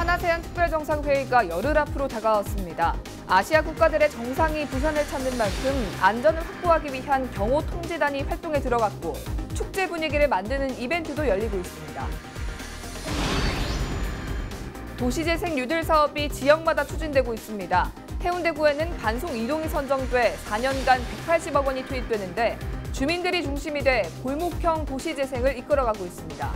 한아세안 특별정상회의가 열흘 앞으로 다가왔습니다. 아시아 국가들의 정상이 부산을 찾는 만큼 안전을 확보하기 위한 경호 통제단이 활동에 들어갔고 축제 분위기를 만드는 이벤트도 열리고 있습니다. 도시재생 뉴딜 사업이 지역마다 추진되고 있습니다. 해운대구에는 반송 2동이 선정돼 4년간 180억 원이 투입되는데 주민들이 중심이 돼 골목형 도시재생을 이끌어가고 있습니다.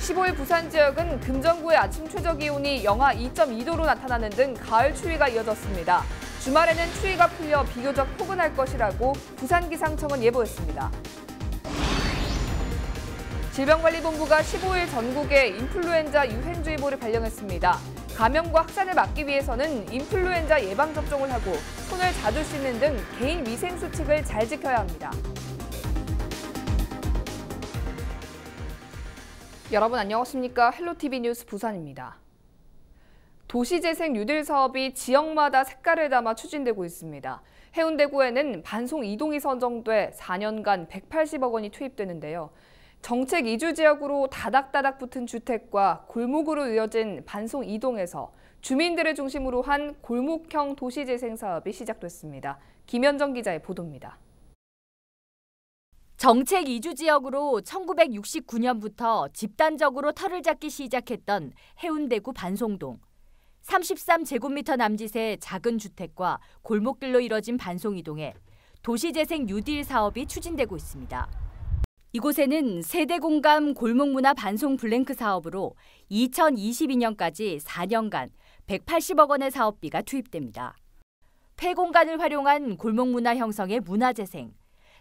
15일 부산 지역은 금정구의 아침 최저기온이 영하 2.2도로 나타나는 등 가을 추위가 이어졌습니다. 주말에는 추위가 풀려 비교적 포근할 것이라고 부산기상청은 예보했습니다. 질병관리본부가 15일 전국에 인플루엔자 유행주의보를 발령했습니다. 감염과 확산을 막기 위해서는 인플루엔자 예방접종을 하고 손을 자주 씻는 등 개인 위생 수칙을 잘 지켜야 합니다. 여러분 안녕하십니까? 헬로티비 뉴스 부산입니다. 도시재생 뉴딜 사업이 지역마다 색깔을 담아 추진되고 있습니다. 해운대구에는 반송 2동이 선정돼 4년간 180억 원이 투입되는데요. 정책 이주 지역으로 다닥다닥 붙은 주택과 골목으로 이어진 반송 2동에서 주민들을 중심으로 한 골목형 도시재생 사업이 시작됐습니다. 김현정 기자의 보도입니다. 정책 이주 지역으로 1969년부터 집단적으로 터를 잡기 시작했던 해운대구 반송동. 33제곱미터 남짓의 작은 주택과 골목길로 이뤄진 반송 이동에 도시재생 뉴딜 사업이 추진되고 있습니다. 이곳에는 세대공감 골목문화 반송 블랭크 사업으로 2022년까지 4년간 180억 원의 사업비가 투입됩니다. 폐공간을 활용한 골목문화 형성의 문화재생,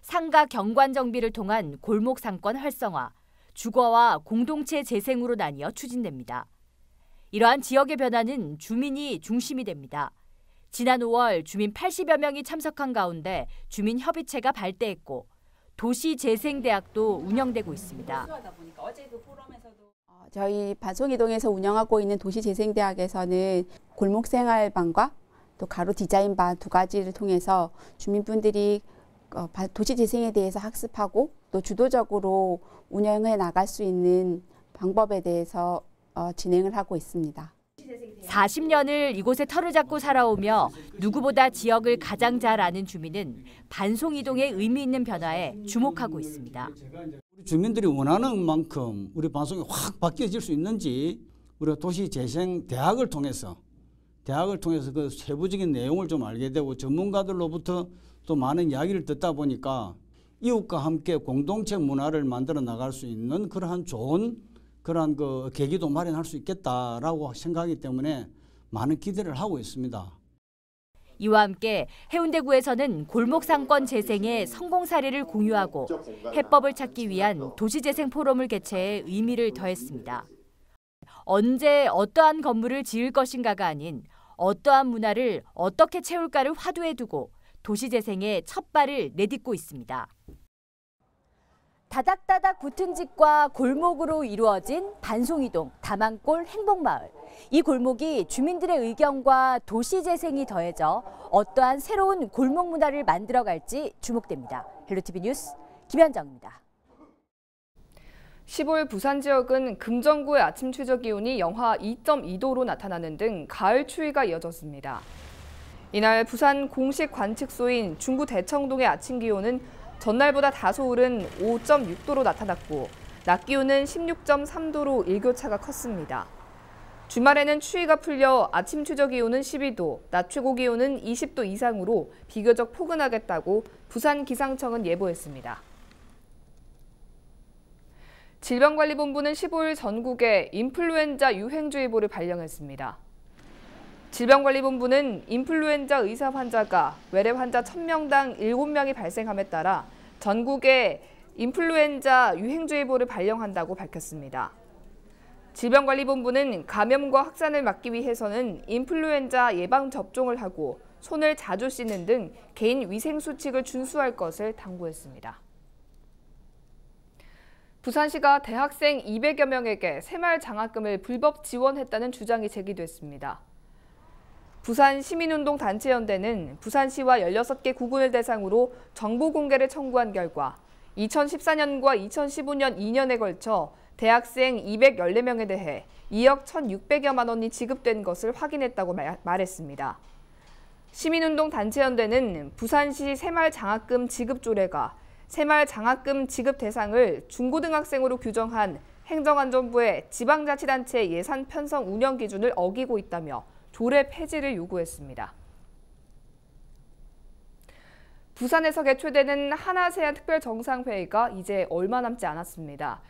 상가 경관 정비를 통한 골목 상권 활성화, 주거와 공동체 재생으로 나뉘어 추진됩니다. 이러한 지역의 변화는 주민이 중심이 됩니다. 지난 5월 주민 80여 명이 참석한 가운데 주민협의체가 발대했고 도시재생대학도 운영되고 있습니다. 저희 반송이동에서 운영하고 있는 도시재생대학에서는 골목생활반과 또 가로 디자인반 두 가지를 통해서 주민분들이 도시재생에 대해서 학습하고 또 주도적으로 운영해 나갈 수 있는 방법에 대해서 진행을 하고 있습니다. 40년을 이곳에 터를 잡고 살아오며 누구보다 지역을 가장 잘 아는 주민은 반송이동의 의미 있는 변화에 주목하고 있습니다. 우리 주민들이 원하는 만큼 우리 반송이 확 바뀌어질 수 있는지 우리가 도시재생대학을 통해서 그 세부적인 내용을 좀 알게 되고 전문가들로부터 또 많은 이야기를 듣다 보니까 이웃과 함께 공동체 문화를 만들어 나갈 수 있는 그러한 좋은 그러한 그 계기도 마련할 수 있겠다라고 생각하기 때문에 많은 기대를 하고 있습니다. 이와 함께 해운대구에서는 골목 상권 재생의 성공 사례를 공유하고 해법을 찾기 위한 도시재생 포럼을 개최해 의미를 더했습니다. 언제 어떠한 건물을 지을 것인가가 아닌 어떠한 문화를 어떻게 채울까를 화두에 두고 도시재생의 첫 발을 내딛고 있습니다. 다닥다닥 붙은 집과 골목으로 이루어진 반송이동 다만골 행복마을. 이 골목이 주민들의 의견과 도시재생이 더해져 어떠한 새로운 골목 문화를 만들어갈지 주목됩니다. 헬로티비 뉴스 김현정입니다. 15일 부산 지역은 금정구의 아침 최저기온이 영하 2.2도로 나타나는 등 가을 추위가 이어졌습니다. 이날 부산 공식 관측소인 중구 대청동의 아침 기온은 전날보다 다소 오른 5.6도로 나타났고 낮 기온은 16.3도로 일교차가 컸습니다. 주말에는 추위가 풀려 아침 최저 기온은 12도, 낮 최고 기온은 20도 이상으로 비교적 포근하겠다고 부산기상청은 예보했습니다. 질병관리본부는 15일 전국에 인플루엔자 유행주의보를 발령했습니다. 질병관리본부는 인플루엔자 의사 환자가 외래 환자 1000명당 7명이 발생함에 따라 전국에 인플루엔자 유행주의보를 발령한다고 밝혔습니다. 질병관리본부는 감염과 확산을 막기 위해서는 인플루엔자 예방접종을 하고 손을 자주 씻는 등 개인 위생 수칙을 준수할 것을 당부했습니다. 부산시가 대학생 200여 명에게 새마을 장학금을 불법 지원했다는 주장이 제기됐습니다. 부산 시민운동 단체연대는 부산시와 16개 구군을 대상으로 정보 공개를 청구한 결과 2014년과 2015년 2년에 걸쳐 대학생 214명에 대해 2억 1,600여만 원이 지급된 것을 확인했다고 말했습니다. 시민운동 단체연대는 부산시 새마을장학금 지급 조례가 새마을장학금 지급 대상을 중고등학생으로 규정한 행정안전부의 지방자치단체 예산 편성 운영 기준을 어기고 있다며 조례 폐지를 요구했습니다. 부산에서 개최되는 한아세안 특별정상회의가 이제 얼마 남지 않았습니다.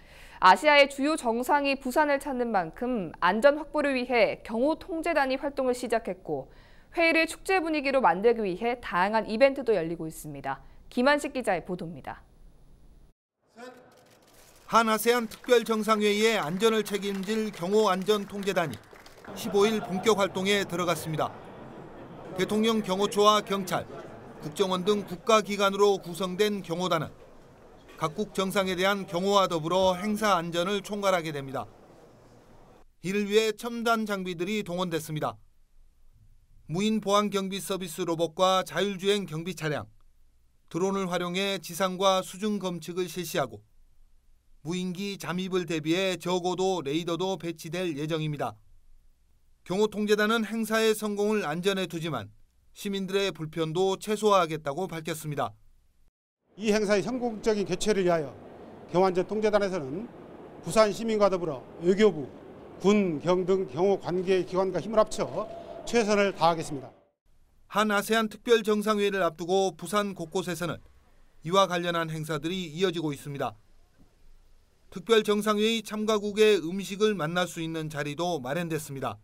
아시아의 주요 정상이 부산을 찾는 만큼 안전 확보를 위해 경호통제단이 활동을 시작했고 회의를 축제 분위기로 만들기 위해 다양한 이벤트도 열리고 있습니다. 김한식 기자의 보도입니다. 한아세안 특별정상회의의 안전을 책임질 경호안전통제단이 15일 본격 활동에 들어갔습니다. 대통령 경호처와 경찰, 국정원 등 국가기관으로 구성된 경호단은 각국 정상에 대한 경호와 더불어 행사 안전을 총괄하게 됩니다. 이를 위해 첨단 장비들이 동원됐습니다. 무인 보안 경비 서비스 로봇과 자율주행 경비 차량, 드론을 활용해 지상과 수중 검측을 실시하고 무인기 잠입을 대비해 저고도 레이더도 배치될 예정입니다. 경호통제단은 행사의 성공을 안전에 두지만 시민들의 불편도 최소화하겠다고 밝혔습니다. 이 행사의 성공적인 개최를 위하여 경호안전통제단에서는 부산 시민과 더불어 외교부, 군, 경 등 경호 관계 기관과 힘을 합쳐 최선을 다하겠습니다. 한아세안 특별정상회의를 앞두고 부산 곳곳에서는 이와 관련한 행사들이 이어지고 있습니다. 특별정상회의 참가국의 음식을 만날 수 있는 자리도 마련됐습니다.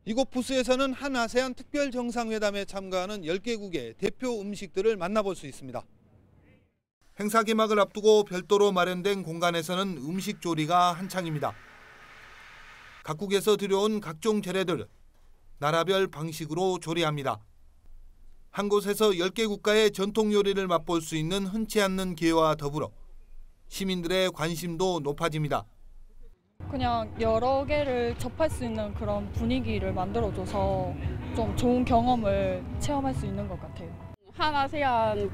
이곳 부스에서는 한아세안 특별정상회담에 참가하는 10개국의 대표 음식들을 만나볼 수 있습니다. 행사 개막을 앞두고 별도로 마련된 공간에서는 음식 조리가 한창입니다. 각국에서 들여온 각종 재래들을 나라별 방식으로 조리합니다. 한 곳에서 10개 국가의 전통 요리를 맛볼 수 있는 흔치 않는 기회와 더불어 시민들의 관심도 높아집니다. 그냥 여러 개를 접할 수 있는 그런 분위기를 만들어줘서 좀 좋은 경험을 체험할 수 있는 것 같아요. 한아세안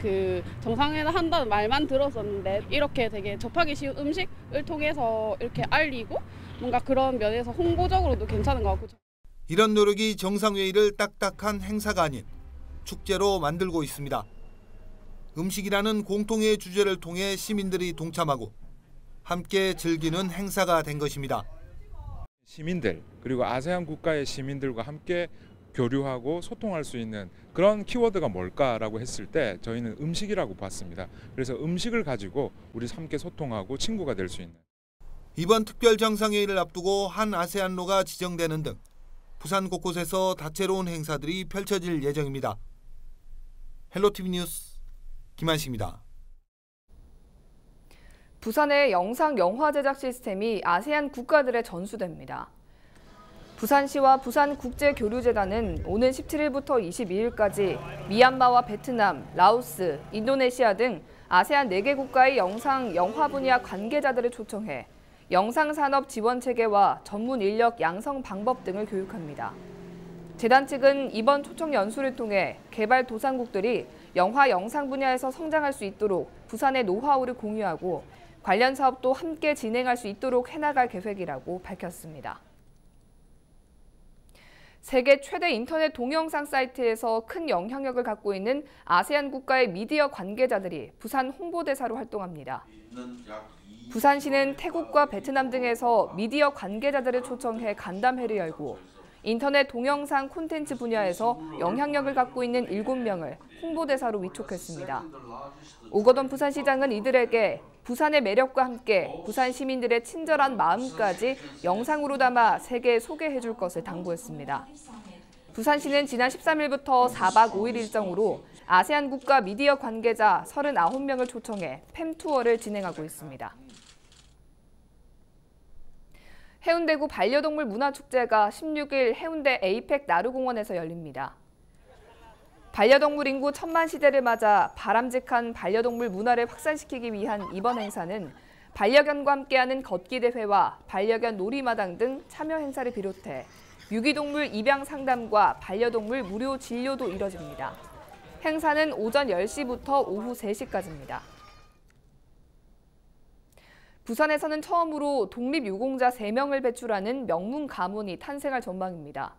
정상회담 한다는 말만 들었었는데 이렇게 되게 접하기 쉬운 음식을 통해서 이렇게 알리고 뭔가 그런 면에서 홍보적으로도 괜찮은 것 같고. 이런 노력이 정상회의를 딱딱한 행사가 아닌 축제로 만들고 있습니다. 음식이라는 공통의 주제를 통해 시민들이 동참하고 함께 즐기는 행사가 된 것입니다. 시민들 그리고 아세안 국가의 시민들과 함께 교류하고 소통할 수 있는 그런 키워드가 뭘까라고 했을 때 저희는 음식이라고 봤습니다. 그래서 음식을 가지고 우리 함께 소통하고 친구가 될 수 있는. 이번 특별정상회의를 앞두고 한아세안로가 지정되는 등 부산 곳곳에서 다채로운 행사들이 펼쳐질 예정입니다. 헬로티비 뉴스 김한식입니다. 부산의 영상 영화 제작 시스템이 아세안 국가들에 전수됩니다. 부산시와 부산국제교류재단은 오는 17일부터 22일까지 미얀마와 베트남, 라오스, 인도네시아 등 아세안 4개 국가의 영상 영화 분야 관계자들을 초청해 영상산업 지원 체계와 전문 인력 양성 방법 등을 교육합니다. 재단 측은 이번 초청 연수를 통해 개발도상국들이 영화 영상 분야에서 성장할 수 있도록 부산의 노하우를 공유하고 관련 사업도 함께 진행할 수 있도록 해나갈 계획이라고 밝혔습니다. 세계 최대 인터넷 동영상 사이트에서 큰 영향력을 갖고 있는 아세안 국가의 미디어 관계자들이 부산 홍보대사로 활동합니다. 부산시는 태국과 베트남 등에서 미디어 관계자들을 초청해 간담회를 열고 인터넷 동영상 콘텐츠 분야에서 영향력을 갖고 있는 7명을 홍보대사로 위촉했습니다. 오거돈 부산시장은 이들에게 부산의 매력과 함께 부산 시민들의 친절한 마음까지 영상으로 담아 세계에 소개해 줄 것을 당부했습니다. 부산시는 지난 13일부터 4박 5일 일정으로 아세안 국가 미디어 관계자 39명을 초청해 팸투어를 진행하고 있습니다. 해운대구 반려동물 문화축제가 16일 해운대 에이펙 나루공원에서 열립니다. 반려동물 인구 1000만 시대를 맞아 바람직한 반려동물 문화를 확산시키기 위한 이번 행사는 반려견과 함께하는 걷기 대회와 반려견 놀이마당 등 참여 행사를 비롯해 유기동물 입양 상담과 반려동물 무료 진료도 이뤄집니다. 행사는 오전 10시부터 오후 3시까지입니다. 부산에서는 처음으로 독립유공자 3명을 배출하는 명문 가문이 탄생할 전망입니다.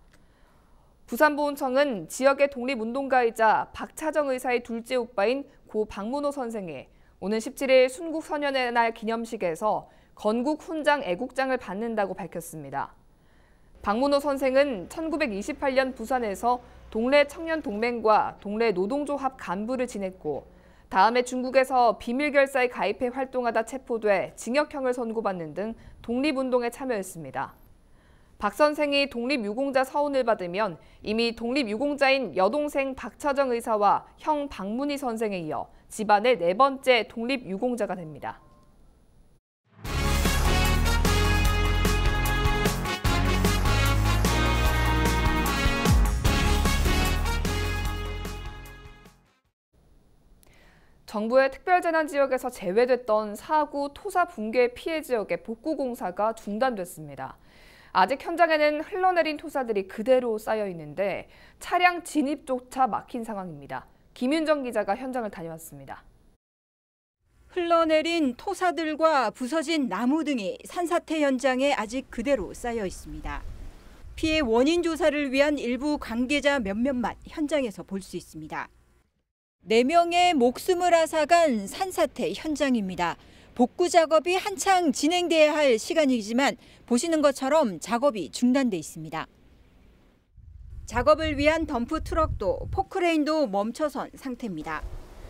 부산보훈청은 지역의 독립운동가이자 박차정 의사의 둘째 오빠인 고 박문호 선생의 오는 17일 순국선언의 날 기념식에서 건국 훈장 애국장을 받는다고 밝혔습니다. 박문호 선생은 1928년 부산에서 동래 청년동맹과 동래 노동조합 간부를 지냈고 다음에 중국에서 비밀결사에 가입해 활동하다 체포돼 징역형을 선고받는 등 독립운동에 참여했습니다. 박 선생이 독립유공자 서훈을 받으면 이미 독립유공자인 여동생 박차정 의사와 형 박문희 선생에 이어 집안의 4번째 독립유공자가 됩니다. 정부의 특별재난지역에서 제외됐던 사구 토사 붕괴 피해 지역의 복구공사가 중단됐습니다. 아직 현장에는 흘러내린 토사들이 그대로 쌓여 있는데 차량 진입조차 막힌 상황입니다. 김윤정 기자가 현장을 다녀왔습니다. 흘러내린 토사들과 부서진 나무 등이 산사태 현장에 아직 그대로 쌓여 있습니다. 피해 원인 조사를 위한 일부 관계자 몇몇만 현장에서 볼 수 있습니다. 4명의 목숨을 앗아간 산사태 현장입니다. 복구 작업이 한창 진행돼야 할 시간이지만 보시는 것처럼 작업이 중단돼 있습니다. 작업을 위한 덤프 트럭도 포크레인도 멈춰선 상태입니다.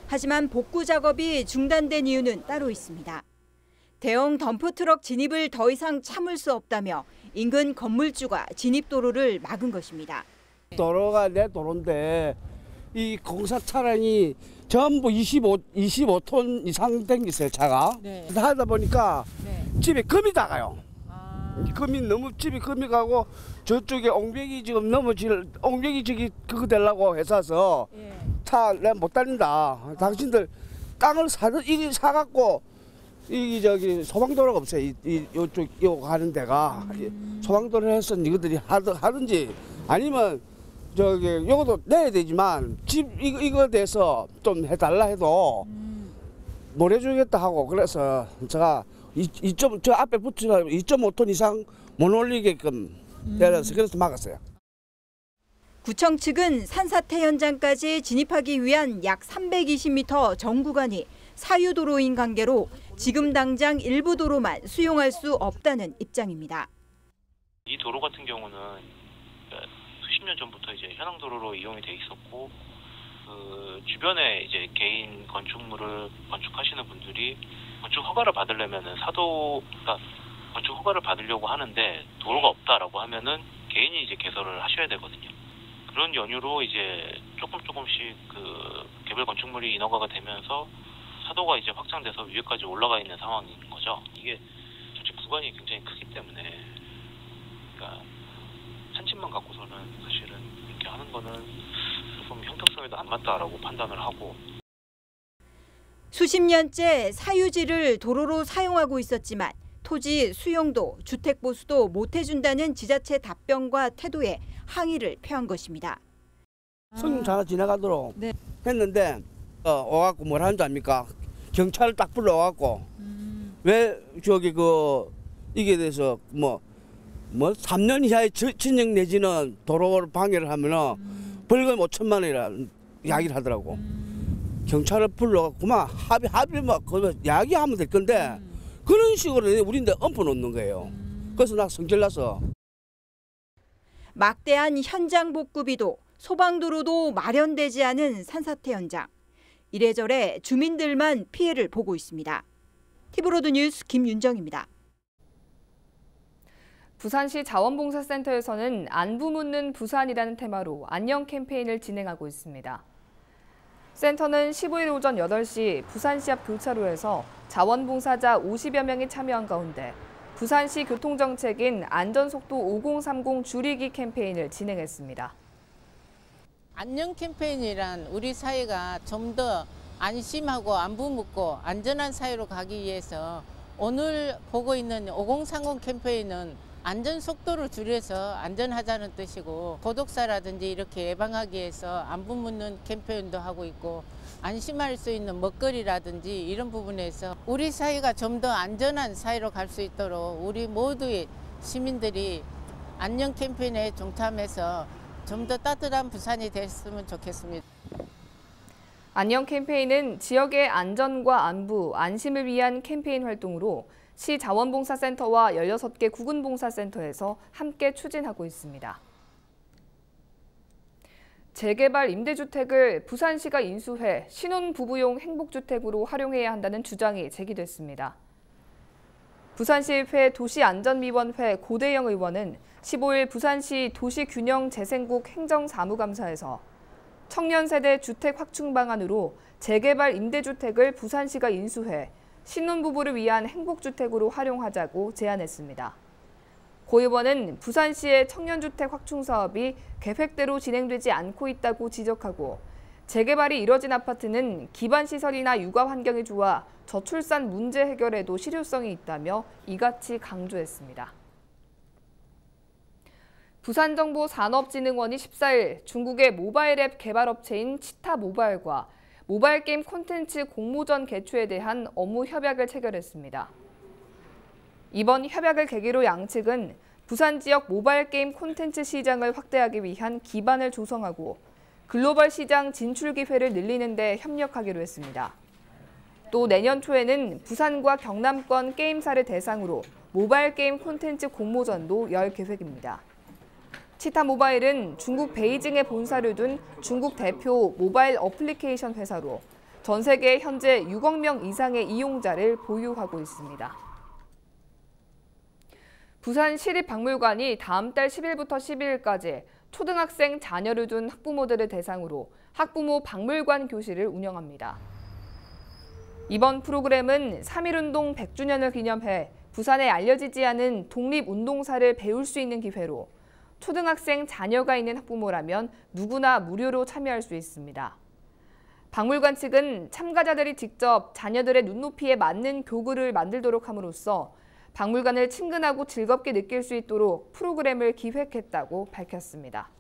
하지만 복구 작업이 중단된 이유는 따로 있습니다. 대형 덤프 트럭 진입을 더 이상 참을 수 없다며 인근 건물주가 진입도로를 막은 것입니다. 도로가 내 도로인데 이 공사 차량이 전부 25톤 이상 댕기세요, 차가. 네. 하다 보니까 집에 금이 나가요. 금이 너무 집에 금이 가고 저쪽에 옹벽이 지금 옹벽이 저기 그거 되려고 해서 차 내가 못 달린다. 당신들 땅을 이게 사갖고 이 저기 소방도로가 없어요. 이쪽 요 가는 데가 소방도로 해서 이것들이 하든지 아니면 저기 요것도 내야 되지만 집 이거 대해서 좀 해달라 해도 못 해주겠다 하고 그래서 제가 저 앞에 붙여 2.5톤 이상 못 올리게끔 그래서 막았어요. 구청 측은 산사태 현장까지 진입하기 위한 약 320m 전 구간이 사유도로인 관계로 지금 당장 일부 도로만 수용할 수 없다는 입장입니다. 이 도로 같은 경우는 수십 년 전부터 이제 현황 도로로 이용이 돼 있었고 그 주변에 이제 개인 건축물을 건축하시는 분들이 건축 허가를 받으려면은 사도가 건축 허가를 받으려고 하는데 도로가 없다라고 하면은 개인이 이제 개설을 하셔야 되거든요. 그런 연유로 이제 조금씩 그 개별 건축물이 인허가가 되면서 사도가 이제 확장돼서 위에까지 올라가 있는 상황인 거죠. 이게 전체 구간이 굉장히 크기 때문에 그러니까 한 집만 갖고서는 사실은 이렇게 하는 거는 조금 형평성에도 안 맞다라고 판단을 하고 수십 년째 사유지를 도로로 사용하고 있었지만 토지 수용도 주택 보수도 못 해준다는 지자체 답변과 태도에 항의를 표한 것입니다. 손님 전화 지나가도록 했는데 와갖고 뭘 하는 줄 압니까? 경찰을 딱 불러와갖고 왜 저기 이게 대해서 뭐 3년 이하의 진역 내지는 도로 방해를 하면은 벌금 5천만 원이라는 이야기를 하더라고. 경찰을 불러갖고만 합의 막 이야기하면 될 건데 그런 식으로 우리인데 엎어놓는 거예요. 그래서 나 성질나서. 막대한 현장 복구비도 소방도로도 마련되지 않은 산사태 현장. 이래저래 주민들만 피해를 보고 있습니다. TV로드 뉴스 김윤정입니다. 부산시 자원봉사센터에서는 안부 묻는 부산이라는 테마로 안녕 캠페인을 진행하고 있습니다. 센터는 15일 오전 8시 부산시 앞 교차로에서 자원봉사자 50여 명이 참여한 가운데 부산시 교통정책인 안전속도 5030 줄이기 캠페인을 진행했습니다. 안녕 캠페인이란 우리 사회가 좀 더 안심하고 안부 묻고 안전한 사회로 가기 위해서 오늘 보고 있는 5030 캠페인은 안전 속도를 줄여서 안전하자는 뜻이고 고독사라든지 이렇게 예방하기 위해서 안부 묻는 캠페인도 하고 있고 안심할 수 있는 먹거리라든지 이런 부분에서 우리 사회가 좀 더 안전한 사회로 갈 수 있도록 우리 모두의 시민들이 안녕 캠페인에 동참해서 좀 더 따뜻한 부산이 됐으면 좋겠습니다. 안녕 캠페인은 지역의 안전과 안부, 안심을 위한 캠페인 활동으로 시 자원봉사센터와 16개 구군봉사센터에서 함께 추진하고 있습니다. 재개발 임대주택을 부산시가 인수해 신혼부부용 행복주택으로 활용해야 한다는 주장이 제기됐습니다. 부산시의회 도시안전위원회 고대영 의원은 15일 부산시 도시균형재생국 행정사무감사에서 청년 세대 주택 확충 방안으로 재개발 임대주택을 부산시가 인수해 신혼부부를 위한 행복주택으로 활용하자고 제안했습니다. 고 의원은 부산시의 청년주택 확충 사업이 계획대로 진행되지 않고 있다고 지적하고 재개발이 이뤄진 아파트는 기반시설이나 육아 환경이 좋아 저출산 문제 해결에도 실효성이 있다며 이같이 강조했습니다. 부산정보산업진흥원이 14일 중국의 모바일 앱 개발업체인 치타모바일과 모바일 게임 콘텐츠 공모전 개최에 대한 업무 협약을 체결했습니다. 이번 협약을 계기로 양측은 부산 지역 모바일 게임 콘텐츠 시장을 확대하기 위한 기반을 조성하고 글로벌 시장 진출 기회를 늘리는 데 협력하기로 했습니다. 또 내년 초에는 부산과 경남권 게임사를 대상으로 모바일 게임 콘텐츠 공모전도 열 계획입니다. 치타모바일은 중국 베이징에 본사를 둔 중국 대표 모바일 어플리케이션 회사로 전 세계 현재 6억 명 이상의 이용자를 보유하고 있습니다. 부산시립박물관이 다음 달 10일부터 12일까지 초등학생 자녀를 둔 학부모들을 대상으로 학부모 박물관 교실을 운영합니다. 이번 프로그램은 3.1운동 100주년을 기념해 부산에 알려지지 않은 독립운동사를 배울 수 있는 기회로 초등학생 자녀가 있는 학부모라면 누구나 무료로 참여할 수 있습니다. 박물관 측은 참가자들이 직접 자녀들의 눈높이에 맞는 교구를 만들도록 함으로써 박물관을 친근하고 즐겁게 느낄 수 있도록 프로그램을 기획했다고 밝혔습니다.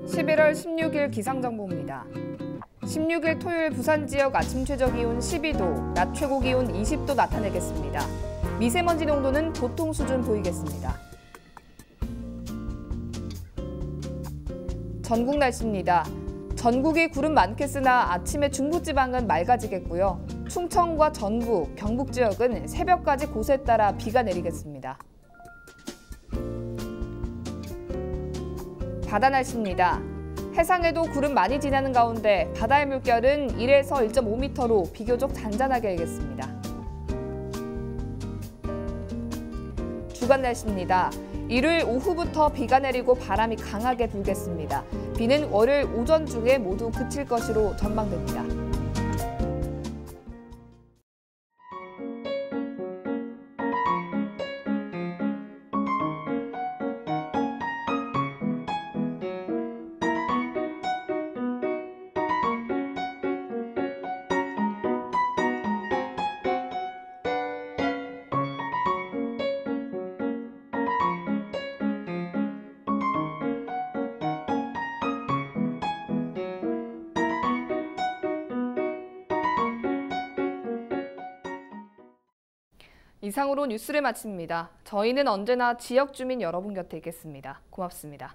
(11월 16일) 기상정보입니다. 16일 토요일 부산 지역 아침 최저 기온 12도, 낮 최고 기온 20도 나타내겠습니다. 미세먼지 농도는 보통 수준 보이겠습니다. 전국 날씨입니다. 전국이 구름 많겠으나 아침에 중부지방은 맑아지겠고요. 충청과 전북, 경북 지역은 새벽까지 곳에 따라 비가 내리겠습니다. 바다 날씨입니다. 해상에도 구름 많이 지나는 가운데 바다의 물결은 1에서 1.5m로 비교적 잔잔하게 일겠습니다. 주간 날씨입니다. 일요일 오후부터 비가 내리고 바람이 강하게 불겠습니다. 비는 월요일 오전 중에 모두 그칠 것으로 전망됩니다. 이상으로 뉴스를 마칩니다. 저희는 언제나 지역 주민 여러분 곁에 있겠습니다. 고맙습니다.